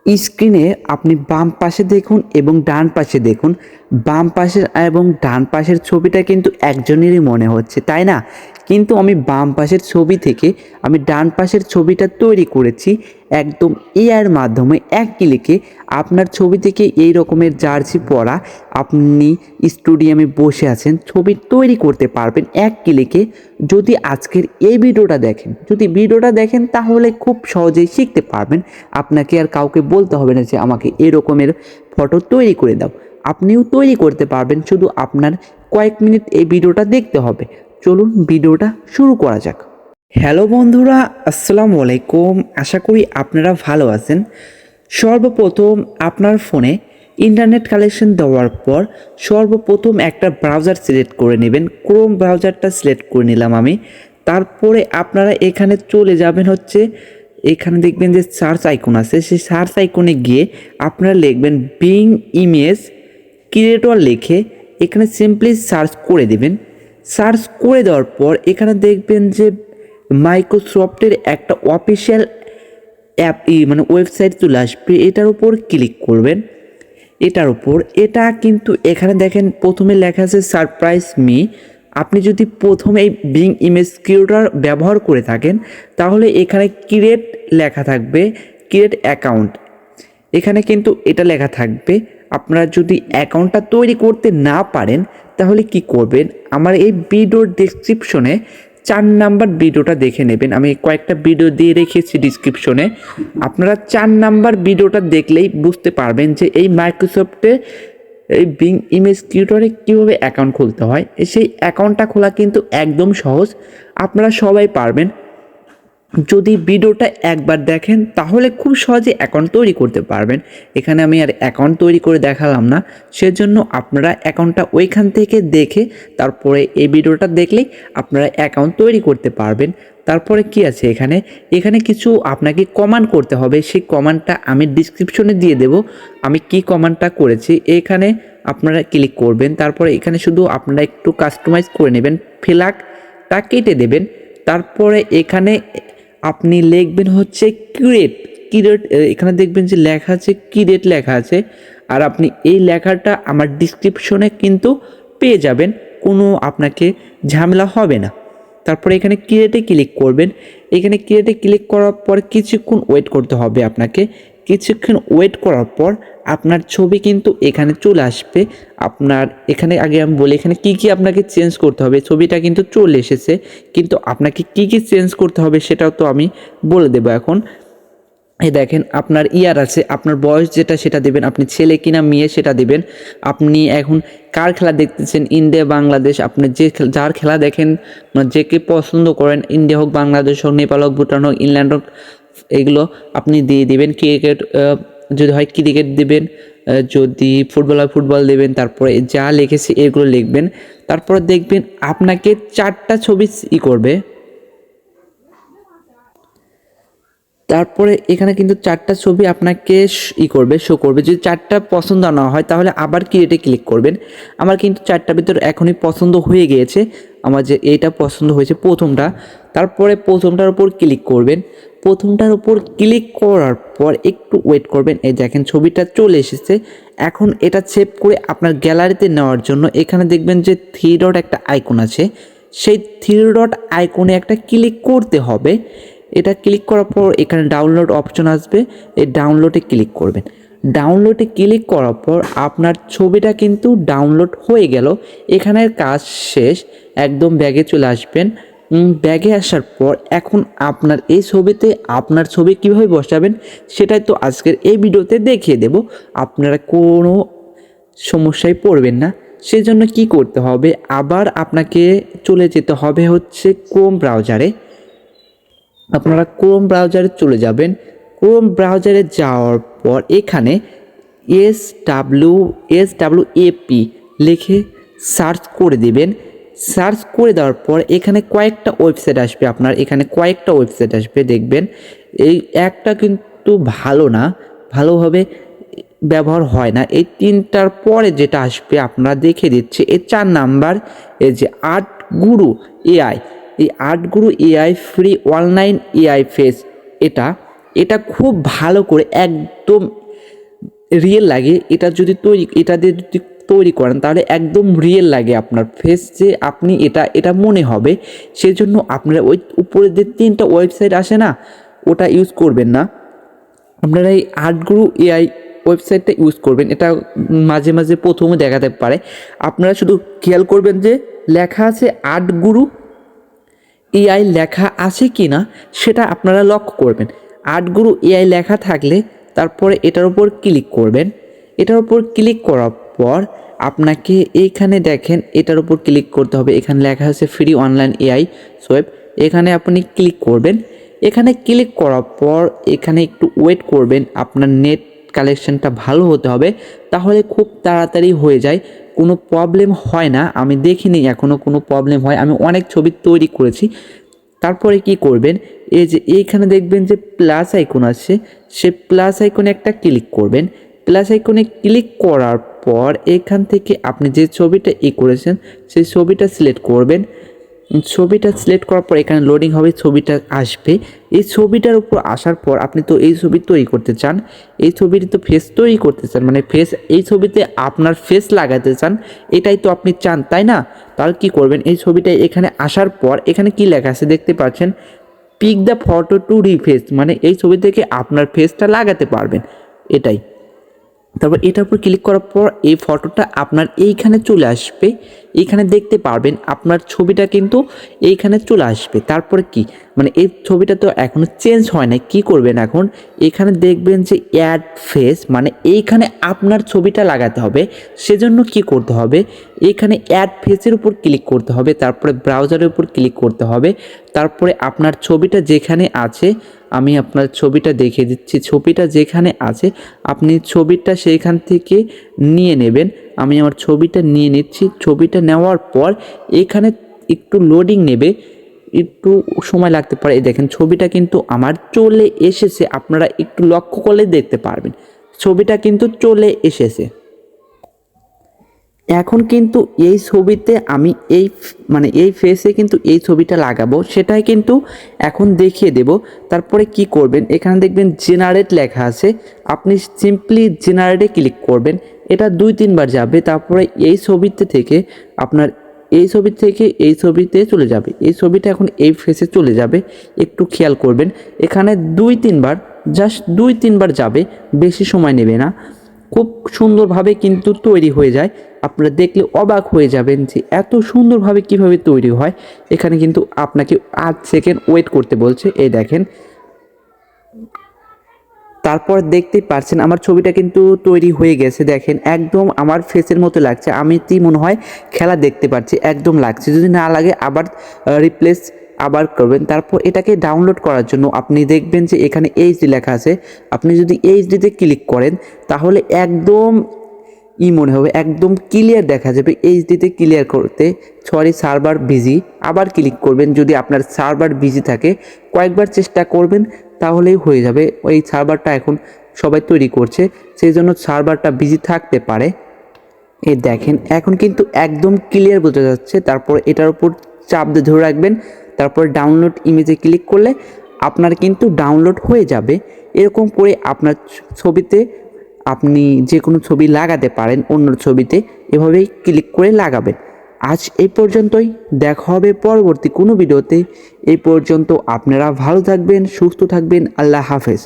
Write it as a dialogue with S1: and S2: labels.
S1: স্ক্রিনে আপনি বাম পাশে দেখুন এবং ডান পাশে দেখুন। বাম পাশের এবং ডান পাশের ছবিটা কিন্তু একজনেরই মনে হচ্ছে, তাই না? কিন্তু আমি বাম পাশের ছবি থেকে আমি ডান পাশের ছবিটা তৈরি করেছি একদম এআইয়ের মাধ্যমে। এক ক্লিকে আপনার ছবি থেকে এই রকমের জার্সি পরা আপনি স্টুডিয়ামে বসে আছেন, ছবি তৈরি করতে পারবেন এক ক্লিকে। যদি আজকের এই ভিডিওটা দেখেন তাহলে খুব সহজেই শিখতে পারবেন। আপনাকে আর কাউকে বলতে হবে না যে আমাকে এরকমের ফটো তৈরি করে দাও, আপনিও তৈরি করতে পারবেন। শুধু আপনার কয়েক মিনিট এই ভিডিওটা দেখতে হবে। চলুন ভিডিওটা শুরু করা যাক। হ্যালো বন্ধুরা, আসসালামু আলাইকুম। আশা করি আপনারা ভালো আছেন। সর্বপ্রথম আপনার ফোনে ইন্টারনেট কানেকশন দেওয়ার পর সর্বপ্রথম একটা ব্রাউজার সিলেক্ট করে নেবেন। ক্রোম ব্রাউজারটা সিলেক্ট করে নিলাম আমি। তারপরে আপনারা এখানে চলে যাবেন হচ্ছে, এখানে দেখবেন যে সার্চ আইকন আছে, সেই সার্চ আইকনে গিয়ে আপনারা লিখবেন বিং ইমেজ ক্রিয়েটর লিখে এখানে সিম্পলি সার্চ করে দেবেন। সার্চ করে দেওয়ার পর এখানে দেখবেন যে মাইক্রোসফটের একটা অফিসিয়াল অ্যাপ মানে ওয়েবসাইট চলে আসবে, এটার উপর ক্লিক করবেন। এটা কিন্তু এখানে দেখেন প্রথমে লেখা আছে সারপ্রাইজ মি। আপনি যদি প্রথমে এই বিং ইমেজ ক্রিয়েটর ব্যবহার করে থাকেন তাহলে এখানে ক্রিয়েট লেখা থাকবে, ক্রিয়েট অ্যাকাউন্ট, এখানে কিন্তু এটা লেখা থাকবে। আপনারা যদি অ্যাকাউন্টটা তৈরি করতে না পারেন তাহলে কি করবেন, আমার এই ভিডিওর ডেসক্রিপশনে 4 নাম্বার ভিডিওটা দেখে নেবেন। আমি কয়েকটা ভিডিও দিয়ে রেখেছি ডিসক্রিপশনে, আপনারা 4 নাম্বার ভিডিওটা দেখলেই বুঝতে পারবেন যে এই মাইক্রোসফটে এই বিং ইমেজ ক্রিয়েটরে কীভাবে অ্যাকাউন্ট খুলতে হয়। সেই অ্যাকাউন্টটা খোলা কিন্তু একদম সহজ, আপনারা সবাই পারবেন। যদি ভিডিওটা একবার দেখেন তাহলে খুব সহজে অ্যাকাউন্ট তৈরি করতে পারবেন। এখানে আমি আর অ্যাকাউন্ট তৈরি করে দেখালাম না, সেজন্য আপনারা অ্যাকাউন্টটা ওইখান থেকে দেখে তারপরে এই ভিডিওটা দেখলেই আপনারা অ্যাকাউন্ট তৈরি করতে পারবেন। তারপরে কি আছে এখানে কিছু আপনাকে কমান্ড করতে হবে, সেই কমান্ডটা আমি ডিসক্রিপশনে দিয়ে দেব। আমি কি কমান্ডটা করেছি এখানে আপনারা ক্লিক করবেন। তারপরে এখানে শুধু আপনারা একটু কাস্টমাইজ করে নেবেন, ফ্ল্যাগটা কেটে দেবেন। তারপরে এখানে আপনি লিখবেন হচ্ছে ক্রিয়েট। এখানে দেখবেন যে লেখা আছে ক্রিয়েট লেখা আছে, আর আপনি এই লেখাটা আমার ডিসক্রিপশনে কিন্তু পেয়ে যাবেন, কোনো আপনাকে ঝামেলা হবে না। তারপরে এখানে ক্রিয়েটে ক্লিক করবেন। এখানে ক্রিয়েটে ক্লিক করার পর কিছুক্ষণ ওয়েট করতে হবে আপনাকে। কিছুক্ষণ ওয়েট করার পর আপনার ছবি কিন্তু এখানে চলে আসবে। আপনার এখানে আগে আমি বলি এখানে কি আপনাকে চেঞ্জ করতে হবে। ছবিটা কিন্তু চলে এসেছে, কিন্তু আপনাকে কি চেঞ্জ করতে হবে সেটাও তো আমি বলে দেবো এখন। এই দেখেন আপনার ইয়ার আছে, আপনার বয়স যেটা সেটা দেবেন, আপনি ছেলে কিনা মেয়ে সেটা দেবেন। আপনি এখন কার খেলা দেখতেছেন, ইন্ডিয়া বাংলাদেশ, আপনি যার খেলা দেখেন মানে যেকে পছন্দ করেন, ইন্ডিয়া হোক, বাংলাদেশ হোক, নেপাল হোক, ভুটান হোক, ইংল্যান্ড হোক, এগুলো আপনি দিয়ে দিবেন। ক্রিকেট যদি হয় ক্রিকেট দেবেন, যদি ফুটবল হয় ফুটবল দেবেন। তারপরে যা লিখেছি এগুলো লিখবেন। তারপরে দেখবেন আপনাকে 4টা ছবি করবে। তারপরে এখানে কিন্তু 4টা ছবি আপনাকে শো করবে। যদি 4টা পছন্দ না হয় তাহলে আবার ক্রিয়েটে ক্লিক করবেন। আমার কিন্তু 4টার ভিতর এখনই পছন্দ হয়ে গিয়েছে, আমার যে এইটা পছন্দ হয়েছে প্রথমটা। তারপরে প্রথমটার উপর ক্লিক করবেন। প্রথমটার উপর ক্লিক করার পর একটু ওয়েট করবেন। এই দেখেন ছবিটা চলে এসেছে। এখন এটা সেভ করে আপনার গ্যালারিতে নেওয়ার জন্য এখানে দেখবেন যে 3 ডট একটা আইকন আছে, সেই 3 ডট আইকনে একটা ক্লিক করতে হবে। এটা ক্লিক করার পর এখানে ডাউনলোড অপশন আসবে, এই ডাউনলোডে ক্লিক করবেন। ডাউনলোডে ক্লিক করার পর আপনার ছবিটা কিন্তু ডাউনলোড হয়ে গেল। এখানের কাজ শেষ, একদম ব্যাগে চলে আসবেন। ব্যাগে আসার পর এখন আপনার এই ছবিতে আপনার ছবি কিভাবে বসাবেন সেটাই তো আজকের এই ভিডিওতে দেখিয়ে দেব। আপনারা কোনো সমস্যায় পড়বেন না। সেজন্য কি করতে হবে, আবার আপনাকে চলে যেতে হবে হচ্ছে ক্রোম ব্রাউজারে। আপনারা ক্রোম ব্রাউজারে চলে যাবেন। ক্রোম ব্রাউজারে যাওয়ার পর এখানে SWAP লিখে সার্চ করে দেবেন। সার্চ করে দেওয়ার পর এখানে কয়েকটা ওয়েবসাইট আসবে, আপনার এখানে কয়েকটা ওয়েবসাইট আসবে দেখবেন। এই একটা কিন্তু ভালো না, ভালোভাবে ব্যবহার হয় না। এই 3টার পরে যেটা আসবে আপনারা দেখে দিচ্ছে, এই 4 নাম্বার, এই যে আর্ট গুরু এআই, এই আর্ট গুরু AI free online AI face, এটা এটা খুব ভালো করে একদম রিয়েল লাগে। এটা যদি এটা দিয়ে যদি তৈরি করেন তাহলে একদম রিয়েল লাগে আপনার ফেস, যে আপনি এটা মনে হবে। সেজন্য আপনারা ওই উপরে যে 3টা ওয়েবসাইট আসে না, ওটা ইউজ করবেন না। আপনারা এই আর্টগুরু এআই ওয়েবসাইটটা ইউজ করবেন। এটা মাঝে মাঝে প্রথমে দেখাতে পারে। আপনারা শুধু খেয়াল করবেন যে লেখা আছে আর্টগুরু এআই লেখা আছে কি না, সেটা আপনারা লক্ষ্য করবেন। আর্টগুরু এআই লেখা থাকলে তারপরে এটার উপর ক্লিক করবেন। এটার উপর ক্লিক করার পর আপনাকে এইখানে দেখেন এটার উপর ক্লিক করতে হবে। এখানে লেখা আছে ফ্রি অনলাইন এআই সোয়েব, এখানে আপনি ক্লিক করবেন। এখানে ক্লিক করার পর এখানে একটু ওয়েট করবেন। আপনার নেট কালেকশনটা ভালো হতে হবে, তাহলে খুব তাড়াতাড়ি হয়ে যায়, কোনো প্রবলেম হয় না। আমি দেখিনি এখনও কোনো প্রবলেম হয়, আমি অনেক ছবি তৈরি করেছি। তারপরে কি করবেন, এই যে এইখানে দেখবেন যে প্লাস আইকন আছে, সে প্লাস আইকনে একটা ক্লিক করবেন। প্লাস আইকনে ক্লিক করার পর এখান থেকে আপনি যে ছবিটা করেছেন সেই ছবিটা সিলেক্ট করবেন। ছবিটা সিলেক্ট করার পর এখানে লোডিং হবে, ছবিটা আসবে। এই ছবিটার উপর আসার পর আপনি তো এই ছবি তৈরি করতে চান, এই ছবিটি তো ফেস তৈরি করতে চান, মানে ফেস, এই ছবিতে আপনার ফেস লাগাতে চান, এটাই তো আপনি চান, তাই না? তাহলে কি করবেন, এই ছবিটা এখানে আসার পর এখানে কি লেখা আছে দেখতে পাচ্ছেন, পিক দ্য ফটো টু রিফেস, মানে এই ছবি থেকে আপনার ফেসটা লাগাতে পারবেন, এটাই। তারপর এটার উপর ক্লিক করার পর এই ফটোটা আপনার এইখানে চলে আসবে। এইখানে দেখতে পারবেন আপনার ছবিটা কিন্তু এইখানে চলে আসবে। তারপরে কি, মানে এই ছবিটা তো এখনও চেঞ্জ হয় না, কি করবেন এখন, এখানে দেখবেন যে অ্যাড ফেস, মানে এইখানে আপনার ছবিটা লাগাতে হবে। সেজন্য কি করতে হবে, এখানে অ্যাড ফেসের উপর ক্লিক করতে হবে, তারপরে ব্রাউজারের উপর ক্লিক করতে হবে। তারপরে আপনার ছবিটা যেখানে আছে, আমি আপনার ছবিটা দেখিয়ে দিচ্ছি, ছবিটা যেখানে আছে আপনি ছবিটা সেইখান থেকে নিয়ে নেবেন। আমি আমার ছবিটা নিয়ে নিচ্ছি। ছবিটা নেওয়ার পর এখানে একটু লোডিং নেবে, একটু সময় লাগতে পারে। এই দেখেন ছবিটা কিন্তু আমার চলে এসেছে, আপনারা একটু লক্ষ্য করলে দেখতে পারবেন ছবিটা কিন্তু চলে এসেছে। এখন কিন্তু এই ছবিতে আমি মানে এই ফেসে কিন্তু এই ছবিটা লাগাবো, সেটাই কিন্তু এখন দেখিয়ে দেব। তারপরে কি করবেন, এখানে দেখবেন জেনারেট লেখা আছে, আপনি সিম্পলি জেনারেটে ক্লিক করবেন। এটা 2-3 বার যাবে, তারপরে এই ছবিতে থেকে আপনার এই ছবি থেকে এই ছবিতে চলে যাবে। এই ছবিটা এখন এই ফেসে চলে যাবে, একটু খেয়াল করবেন। এখানে 2-3 বার, জাস্ট 2-3 বার যাবে, বেশি সময় নেবে না। খুব সুন্দরভাবে কিন্তু তৈরি হয়ে যায়। আপনারা দেখলে অবাক হয়ে যাবেন যে এত সুন্দরভাবে কিভাবে তৈরি হয়। এখানে কিন্তু আপনাকে 8 সেকেন্ড ওয়েট করতে বলছে, এই দেখেন। তারপর দেখতেই পাচ্ছেন আমার ছবিটা কিন্তু তৈরি হয়ে গেছে। দেখেন একদম আমার ফেসের মতো লাগছে, আমি কি মনে হয় খেলা দেখতে পাচ্ছি, একদম লাগছে। যদি না লাগে আবার রিপ্লেস আবার করবেন। তারপর এটাকে ডাউনলোড করার জন্য আপনি দেখবেন যে এখানে এইচডি লেখা আছে, আপনি যদি এইচডিতে ক্লিক করেন তাহলে একদম মনে হবে, একদম ক্লিয়ার দেখা যাবে। এইচডিতে ক্লিয়ার করতে সার্ভার বিজি, আবার ক্লিক করবেন। যদি আপনার সার্ভার বিজি থাকে কয়েকবার চেষ্টা করবেন তাহলেই হয়ে যাবে। ওই সার্ভারটা এখন সবাই তৈরি করছে, সেই জন্য সার্ভারটা বিজি থাকতে পারে। এই দেখেন এখন কিন্তু একদম ক্লিয়ার বোঝা যাচ্ছে। তারপর এটার উপর চাপ দিয়ে ধরে রাখবেন, তারপর ডাউনলোড ইমেজে ক্লিক করলে আপনার কিন্তু ডাউনলোড হয়ে যাবে। এরকম করে আপনার ছবিতে আপনি যে কোনো ছবি লাগাতে পারেন, অন্য ছবিতে এভাবেই ক্লিক করে লাগাবেন। আজ এই পর্যন্তই, দেখা হবে পরবর্তী কোনো ভিডিওতে। এই পর্যন্ত আপনারা ভালো থাকবেন, সুস্থ থাকবেন, আল্লাহ হাফেজ।